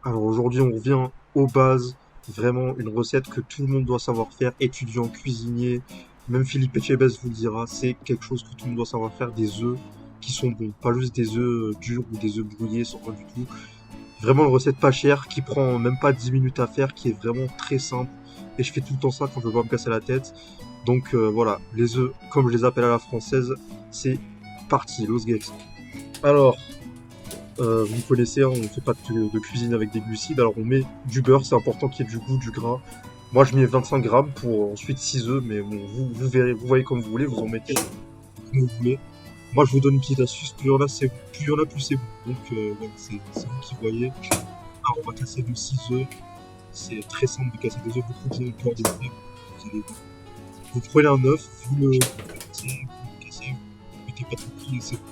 Alors aujourd'hui, on revient aux bases. Vraiment une recette que tout le monde doit savoir faire. Étudiant, cuisinier, même Philippe Etchebest vous le dira. C'est quelque chose que tout le monde doit savoir faire. Des œufs qui sont bons. Pas juste des œufs durs ou des œufs brouillés, sans rien du tout. Vraiment une recette pas chère qui prend même pas 10 minutes à faire, qui est vraiment très simple. Et je fais tout le temps ça quand je veux pas me casser la tête. Donc voilà, les œufs, comme je les appelle à la française, c'est parti, let's get. Alors, vous connaissez, hein, on ne fait pas de cuisine avec des glucides. Alors on met du beurre, c'est important qu'il y ait du goût, du gras. Moi je mets 25 grammes pour ensuite 6 œufs, mais bon, vous verrez, vous voyez comme vous voulez, vous en mettez comme vous voulez. Moi je vous donne une petite astuce, plus il y en a, plus il y en a, plus c'est bon. Donc voilà, c'est vous qui voyez. Alors on va casser de 6 œufs. C'est très simple de casser des œufs, beaucoup plus peur des œufs. Vous prenez un œuf, vous le cassez, vous mettez pas trop de et c'est bon.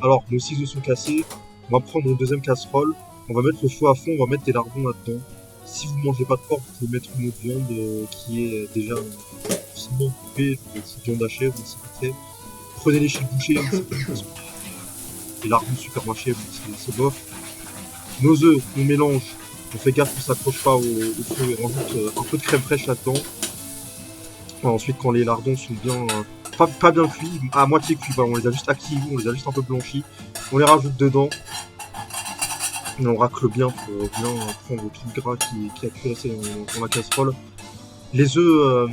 Alors, nos 6 œufs sont cassés. On va prendre une deuxième casserole. On va mettre le feu à fond. On va mettre des lardons là-dedans. Si vous mangez pas de porc, vous pouvez mettre une autre viande qui est déjà facilement coupée. C'est viande hachée, donc c'est parfait. Prenez les chez le boucher. Les lardons supermarché, bon, c'est bof. Nos œufs, on mélange. On fait gaffe qu'on s'accroche pas au feu. On rajoute un peu de crème fraîche là-dedans. Ensuite, quand les lardons sont bien, pas bien cuits, à moitié cuits, on les a juste acquis, on les a juste un peu blanchis, on les rajoute dedans, et on racle bien pour bien prendre tout le gras qui a cuirassé dans la casserole. Les œufs,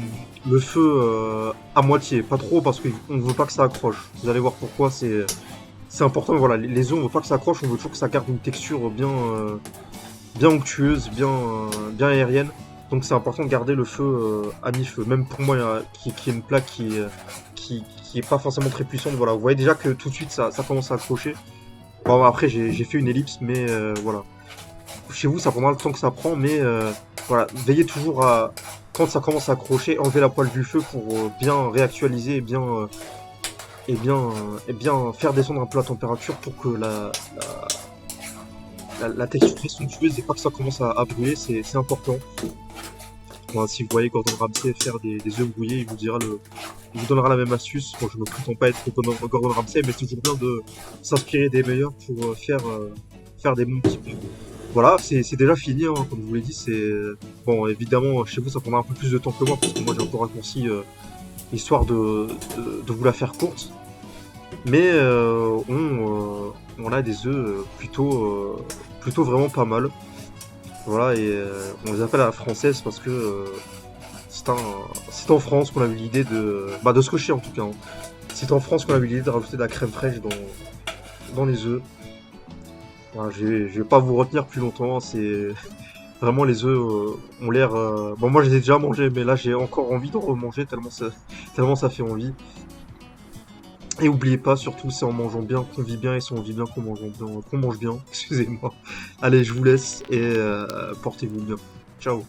le feu à moitié, pas trop parce qu'on ne veut pas que ça accroche. Vous allez voir pourquoi c'est important. Voilà, les œufs, on veut pas que ça accroche, on veut toujours que ça garde une texture bien onctueuse, bien aérienne. Donc c'est important de garder le feu à mi-feu. Même pour moi, qui est une plaque qui est pas forcément très puissante. Voilà, vous voyez déjà que tout de suite ça commence à accrocher. Bon, après j'ai fait une ellipse, mais voilà. Chez vous, ça prendra le temps que ça prend, mais voilà, veillez toujours à quand ça commence à accrocher, enlever la poêle du feu pour bien réactualiser et bien faire descendre un peu la température pour que la texture très somptueuse et pas que ça commence à brûler, c'est important. Bon, si vous voyez Gordon Ramsay faire des œufs brouillés, il vous donnera la même astuce. Bon, je ne prétends pas être Gordon Ramsay, mais c'est toujours bien de s'inspirer des meilleurs pour faire des bons petits plats. Voilà, c'est déjà fini, hein, comme je vous l'ai dit. Bon, évidemment, chez vous, ça prendra un peu plus de temps que moi, parce que moi, j'ai un peu raccourci, histoire de vous la faire courte. Mais on a des œufs plutôt vraiment pas mal. Voilà, et on les appelle à la française parce que c'est un, c'est en France qu'on a eu l'idée de ce que je sais en tout cas, hein. C'est en France qu'on a eu l'idée de rajouter de la crème fraîche dans les œufs. Voilà, je vais pas vous retenir plus longtemps, hein. C'est vraiment les œufs ont l'air. Bon, moi je les ai déjà mangés, mais là j'ai encore envie d'en remanger tellement ça fait envie. Et oubliez pas, surtout c'est en mangeant bien qu'on vit bien et c'est en vit bien qu'on mange bien. Excusez-moi. Allez, je vous laisse et portez-vous bien. Ciao.